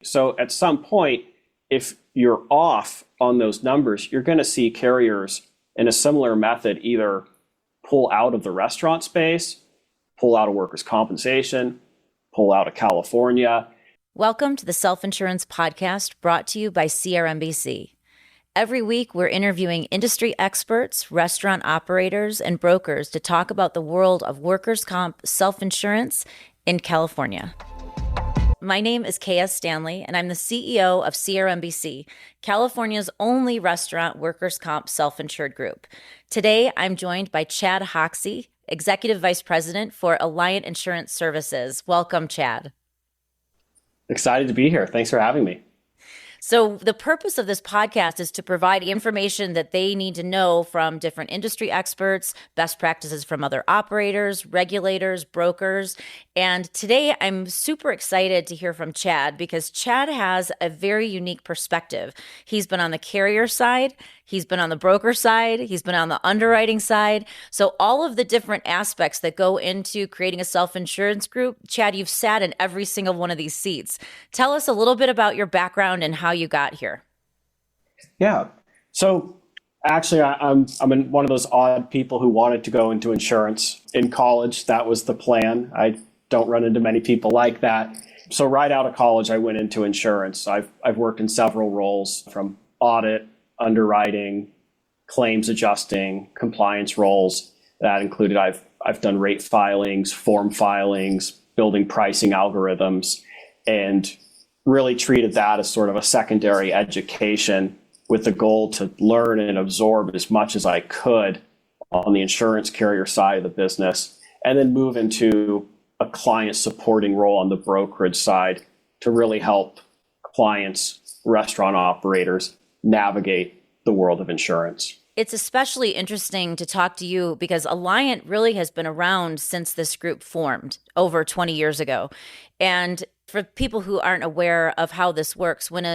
So at some point, if you're off on those numbers, you're going to see carriers in a similar method either pull out of the restaurant space, pull out of workers' compensation, pull out of California. Welcome to the Self-Insurance Podcast brought to you by CRMBC. Every week, we're interviewing industry experts, restaurant operators, and brokers to talk about the world of workers' comp self-insurance in California. My name is K.S. Stanley, and I'm the CEO of CRMBC, California's only restaurant workers' comp self-insured group. Today, I'm joined by Chad Hoxie, Executive Vice President for Alliant Insurance Services. Welcome, Chad. Excited to be here. Thanks for having me. So the purpose of this podcast is to provide information that they need to know from different industry experts, best practices from other operators, regulators, brokers. And today I'm super excited to hear from Chad because Chad has a very unique perspective. He's been on the carrier side. He's been on the broker side. He's been on the underwriting side. So all of the different aspects that go into creating a self-insurance group, Chad, you've sat in every single one of these seats. Tell us a little bit about your background and how you got here. Yeah. So actually, I'm one of those odd people who wanted to go into insurance in college. That was the plan. I don't run into many people like that. So right out of college, I went into insurance. I've worked in several roles from audit, underwriting, claims adjusting, compliance roles. That included I've done rate filings, form filings, building pricing algorithms, and really treated that as sort of a secondary education with the goal to learn and absorb as much as I could on the insurance carrier side of the business, and then move into a client supporting role on the brokerage side to really help clients, restaurant operators navigate the world of insurance. It's especially interesting to talk to you because Alliant really has been around since this group formed over 20 years ago. And for people who aren't aware of how this works, when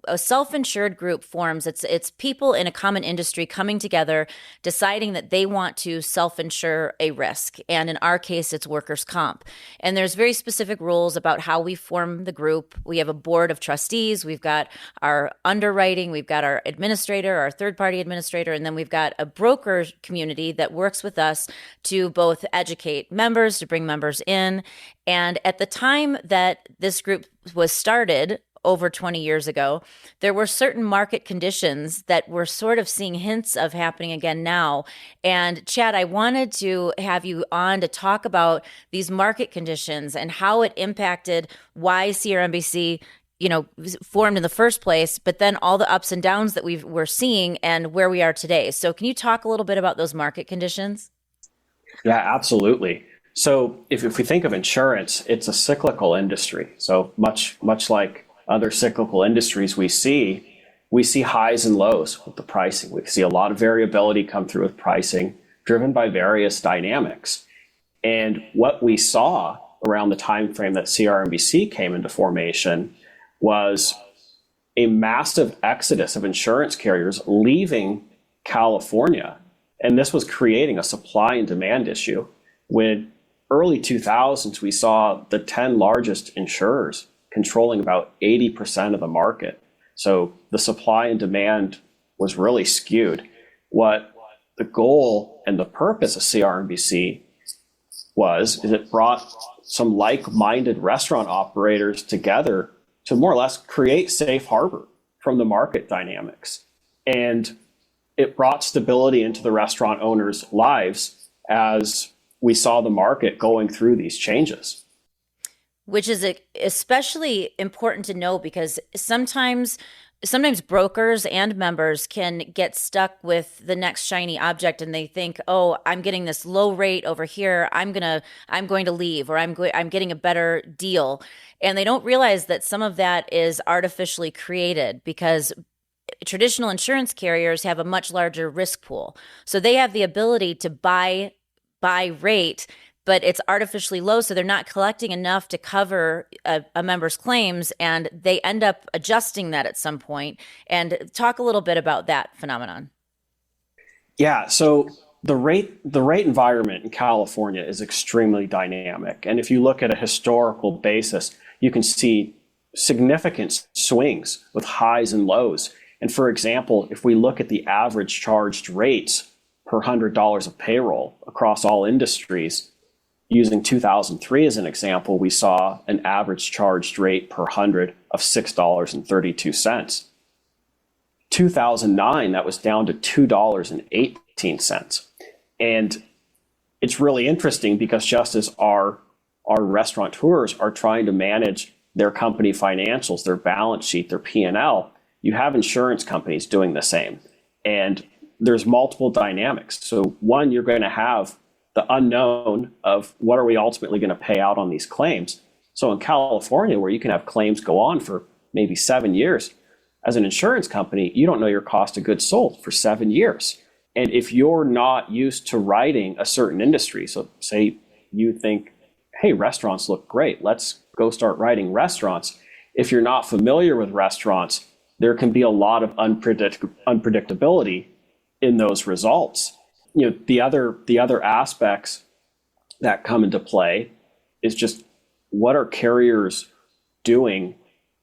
a self-insured group forms, it's people in a common industry coming together, deciding that they want to self-insure a risk. And in our case, it's workers' comp. And there's very specific rules about how we form the group. We have a board of trustees. We've got our underwriting. We've got our administrator, our third-party administrator. And then we've got a broker community that works with us to both educate members, to bring members in. And at the time that this group was started over 20 years ago, there were certain market conditions that we're sort of seeing hints of happening again now. And Chad, I wanted to have you on to talk about these market conditions and how it impacted why CRMBC formed in the first place, but then all the ups and downs that we're seeing and where we are today. So can you talk a little bit about those market conditions? Yeah, absolutely. So if we think of insurance, it's a cyclical industry. So much like other cyclical industries we see highs and lows with the pricing. We see a lot of variability come through with pricing driven by various dynamics. And what we saw around the time frame that CRMBC came into formation was a massive exodus of insurance carriers leaving California. And this was creating a supply and demand issue. When early 2000s, we saw the 10 largest insurers controlling about 80% of the market. So the supply and demand was really skewed. What the goal and the purpose of CRMBC is it brought some like-minded restaurant operators together to more or less create safe harbor from the market dynamics. And it brought stability into the restaurant owners' lives as we saw the market going through these changes. Which is especially important to know because sometimes brokers and members can get stuck with the next shiny object and they think, oh, I'm getting this low rate over here. I'm going to leave, or I'm getting a better deal. And they don't realize that some of that is artificially created because traditional insurance carriers have a much larger risk pool. So they have the ability to buy rate, but it's artificially low, so they're not collecting enough to cover a member's claims, and they end up adjusting that at some point. And talk a little bit about that phenomenon. Yeah, so the rate environment in California is extremely dynamic. And if you look at a historical basis, you can see significant swings with highs and lows. And for example, if we look at the average charged rates per $100 of payroll across all industries, using 2003 as an example, we saw an average charged rate per 100 of $6.32. 2009, that was down to $2.18. And it's really interesting because just as our restaurateurs are trying to manage their company financials, their balance sheet, their P&L, you have insurance companies doing the same. And there's multiple dynamics. So one, you're going to have the unknown of what are we ultimately going to pay out on these claims. So in California, where you can have claims go on for maybe 7 years, as an insurance company, you don't know your cost of goods sold for 7 years. And if you're not used to writing a certain industry, so say you think, hey, restaurants look great, let's go start writing restaurants. If you're not familiar with restaurants, there can be a lot of unpredictability in those results. The other aspects that come into play is just what are carriers doing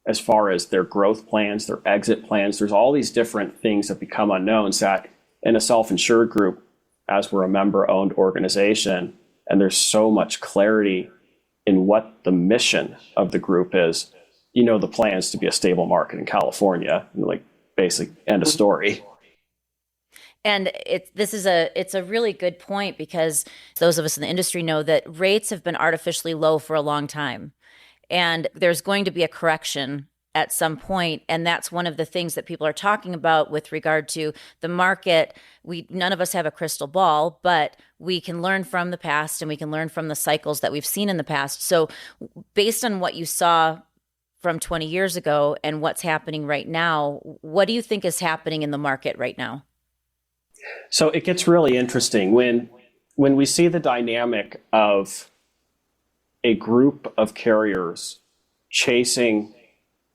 as far as their growth plans, their exit plans. There's all these different things that become unknowns that in a self-insured group, as we're a member-owned organization, and there's so much clarity in what the mission of the group is. The plans to be a stable market in California, like basic end of story. And it's a really good point, because those of us in the industry know that rates have been artificially low for a long time. And there's going to be a correction at some point. And that's one of the things that people are talking about with regard to the market. None of us have a crystal ball, but we can learn from the past and we can learn from the cycles that we've seen in the past. So based on what you saw from 20 years ago and what's happening right now, what do you think is happening in the market right now? So it gets really interesting when we see the dynamic of a group of carriers chasing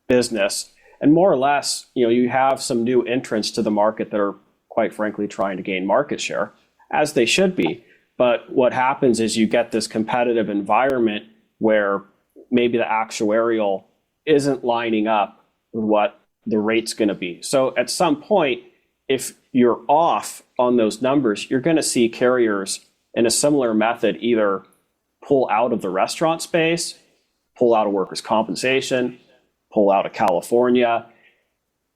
business, and more or less, you have some new entrants to the market that are quite frankly trying to gain market share, as they should be. But what happens is you get this competitive environment where maybe the actuarial isn't lining up with what the rate's going to be. So at some point, if you're off on those numbers, you're going to see carriers in a similar method either pull out of the restaurant space, pull out of workers' compensation, pull out of California.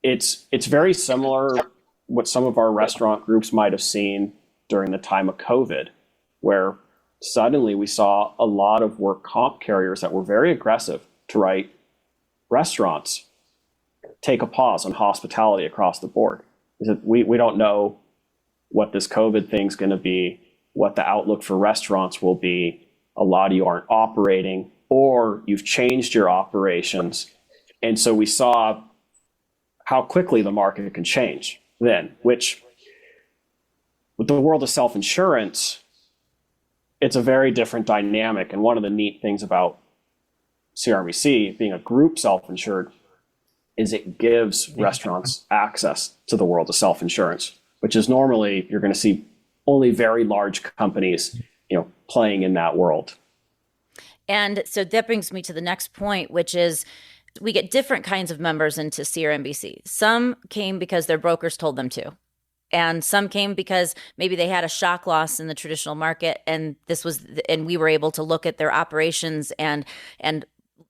It's very similar what some of our restaurant groups might have seen during the time of COVID, where suddenly we saw a lot of work comp carriers that were very aggressive to write restaurants take a pause on hospitality across the board. We don't know what this COVID thing's going to be, what the outlook for restaurants will be. A lot of you aren't operating, or you've changed your operations. And so we saw how quickly the market can change then, which with the world of self-insurance, it's a very different dynamic. And one of the neat things about CRMEC being a group self-insured is it gives restaurants access to the world of self-insurance, which is normally you're going to see only very large companies, playing in that world. And so that brings me to the next point, which is we get different kinds of members into CRMBC. Some came because their brokers told them to. And some came because maybe they had a shock loss in the traditional market, and we were able to look at their operations and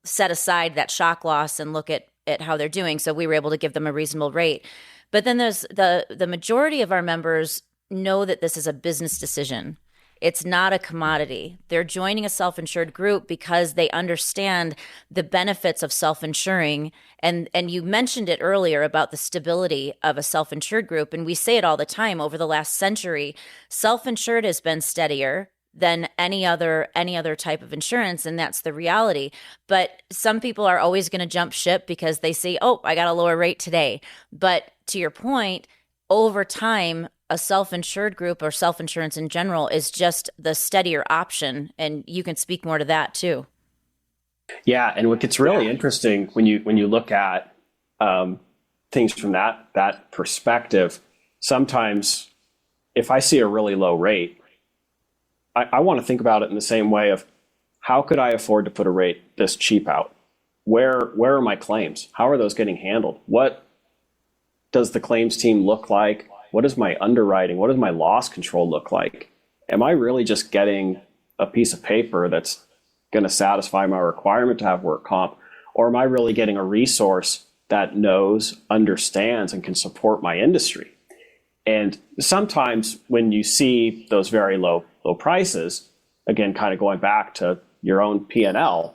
set aside that shock loss and look at how they're doing. So we were able to give them a reasonable rate. But then there's the majority of our members know that this is a business decision. It's not a commodity. They're joining a self-insured group because they understand the benefits of self-insuring. And you mentioned it earlier about the stability of a self-insured group. And we say it all the time. Over the last century, self-insured has been steadier than any other type of insurance, and that's the reality. But some people are always going to jump ship because they say, oh, I got a lower rate today. But to your point, over time, a self-insured group or self-insurance in general is just the steadier option. And you can speak more to that too. Yeah. And what gets really interesting when you look at things from that perspective, sometimes if I see a really low rate, I want to think about it in the same way of how could I afford to put a rate this cheap out? where are my claims? How are those getting handled? What does the claims team look like? What is my underwriting? What does my loss control look like? Am I really just getting a piece of paper that's going to satisfy my requirement to have work comp? Or am I really getting a resource that knows, understands, and can support my industry? And sometimes when you see those very low prices, again, kind of going back to your own P&L,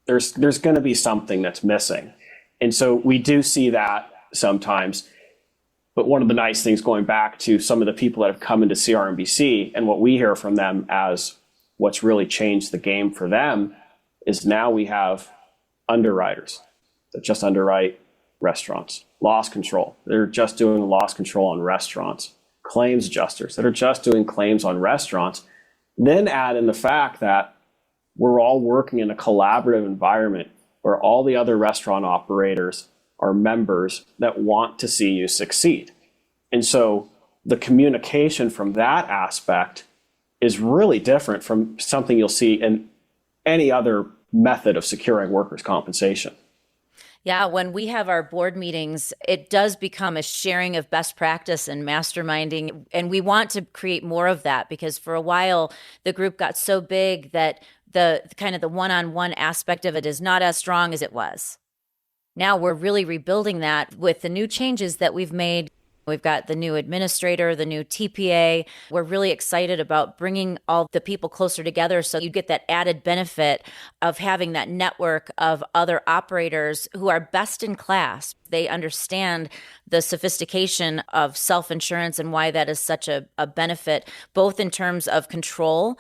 there's going to be something that's missing. And so we do see that sometimes. But one of the nice things, going back to some of the people that have come into CRMBC and what we hear from them as what's really changed the game for them, is now we have underwriters that just underwrite restaurants, loss control, they're just doing loss control on restaurants, claims adjusters that are just doing claims on restaurants. Then add in the fact that we're all working in a collaborative environment where all the other restaurant operators are members that want to see you succeed. And so the communication from that aspect is really different from something you'll see in any other method of securing workers' compensation. Yeah, when we have our board meetings, it does become a sharing of best practice and masterminding. And we want to create more of that, because for a while, the group got so big that the kind of the one-on-one aspect of it is not as strong as it was. Now we're really rebuilding that with the new changes that we've made. We've got the new administrator, the new TPA. We're really excited about bringing all the people closer together, so you get that added benefit of having that network of other operators who are best in class. They understand the sophistication of self-insurance and why that is such a benefit, both in terms of control,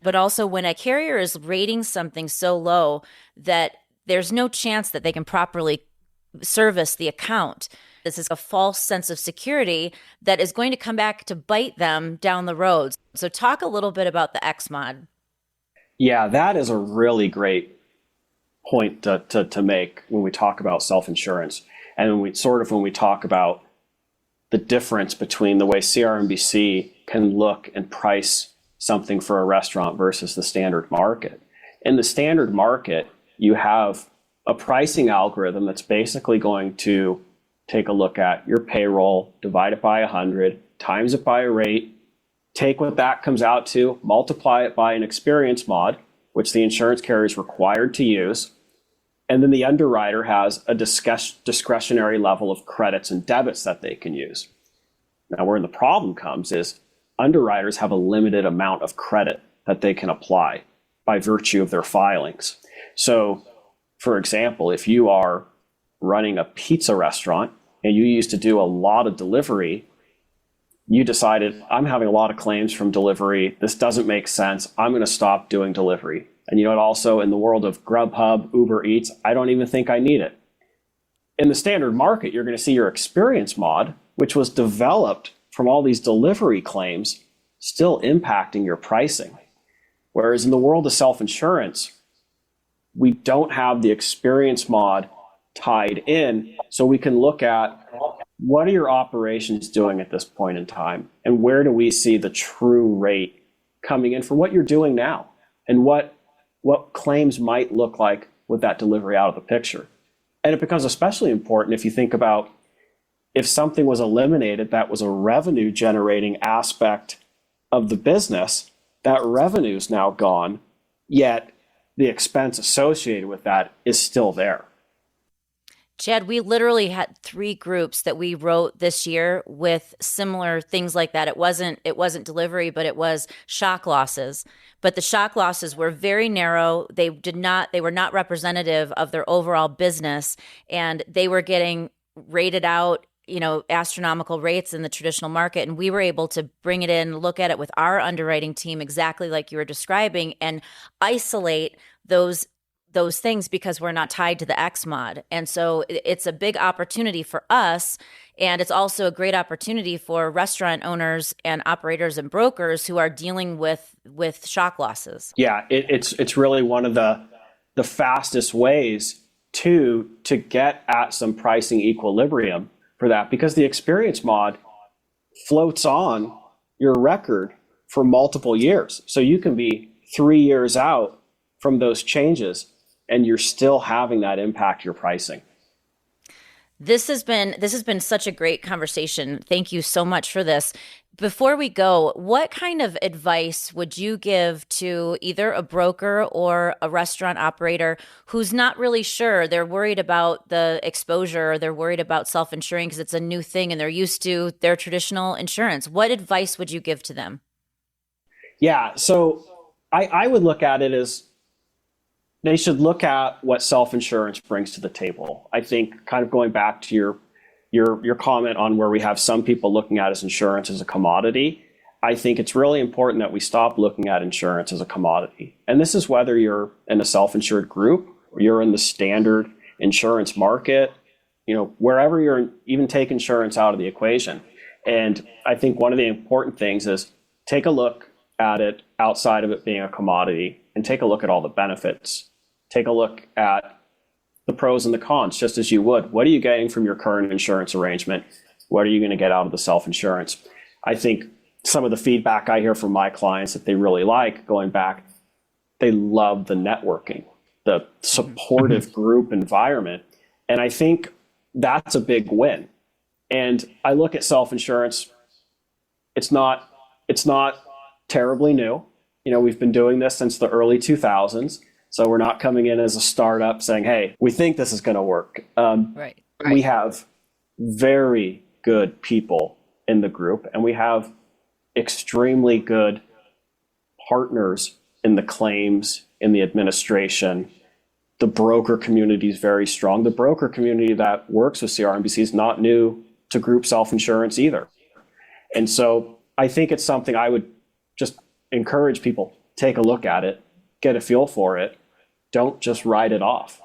but also when a carrier is rating something so low that there's no chance that they can properly service the account. This is a false sense of security that is going to come back to bite them down the road. So talk a little bit about the XMOD. Yeah, that is a really great point to make when we talk about self-insurance. And when we talk about the difference between the way CRMBC can look and price something for a restaurant versus the standard market. In the standard market, you have a pricing algorithm that's basically going to take a look at your payroll, divide it by 100, times it by a rate, take what that comes out to, multiply it by an experience mod, which the insurance carrier is required to use, and then the underwriter has a discretionary level of credits and debits that they can use. Now, where the problem comes is underwriters have a limited amount of credit that they can apply by virtue of their filings. So, for example, if you are running a pizza restaurant and you used to do a lot of delivery, you decided, I'm having a lot of claims from delivery. This doesn't make sense. I'm going to stop doing delivery. And you know what? Also, in the world of Grubhub, Uber Eats, I don't even think I need it. In the standard market, you're going to see your experience mod, which was developed from all these delivery claims, still impacting your pricing. Whereas in the world of self-insurance, we don't have the experience mod tied in, so we can look at what are your operations doing at this point in time, and where do we see the true rate coming in for what you're doing now, and what claims might look like with that delivery out of the picture. And it becomes especially important if you think about if something was eliminated that was a revenue generating aspect of the business, that revenue is now gone, yet the expense associated with that is still there. Chad, we literally had 3 groups that we wrote this year with similar things like that. It wasn't delivery, but it was shock losses. But the shock losses were very narrow. They were not representative of their overall business, and they were getting rated out, astronomical rates in the traditional market. And we were able to bring it in, look at it with our underwriting team exactly like you were describing, and isolate those things because we're not tied to the XMOD. And so it's a big opportunity for us. And it's also a great opportunity for restaurant owners and operators and brokers who are dealing with shock losses. Yeah, it's really one of the fastest ways to get at some pricing equilibrium for that, because the experience mod floats on your record for multiple years. So you can be 3 years out from those changes and you're still having that impact your pricing. This has been such a great conversation. Thank you so much for this. Before we go, what kind of advice would you give to either a broker or a restaurant operator who's not really sure? They're worried about the exposure, or they're worried about self-insuring because it's a new thing and they're used to their traditional insurance. What advice would you give to them? Yeah, so I would look at it as they should look at what self-insurance brings to the table. I think kind of going back to your comment on where we have some people looking at as insurance as a commodity, I think it's really important that we stop looking at insurance as a commodity. And this is whether you're in a self-insured group or you're in the standard insurance market, wherever you're, even take insurance out of the equation. And I think one of the important things is take a look at it outside of it being a commodity and take a look at all the benefits. Take a look at the pros and the cons, just as you would. What are you getting from your current insurance arrangement? What are you going to get out of the self-insurance? I think some of the feedback I hear from my clients that they really like, going back, they love the networking, the supportive group environment. And I think that's a big win. And I look at self-insurance, it's not terribly new. We've been doing this since the early 2000s. So we're not coming in as a startup saying, hey, we think this is going to work. Right. We have very good people in the group, and we have extremely good partners in the claims, in the administration. The broker community is very strong. The broker community that works with CRMBC is not new to group self-insurance either. And so I think it's something I would just encourage people, take a look at it, get a feel for it. Don't just write it off.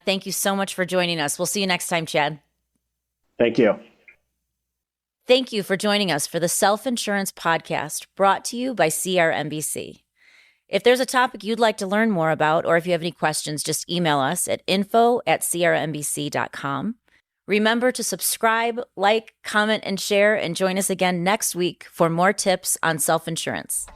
Thank you so much for joining us. We'll see you next time, Chad. Thank you. Thank you for joining us for the Self-Insurance Podcast, brought to you by CRMBC. If there's a topic you'd like to learn more about, or if you have any questions, just email us at info@crmbc.com. Remember to subscribe, like, comment, and share, and join us again next week for more tips on self-insurance.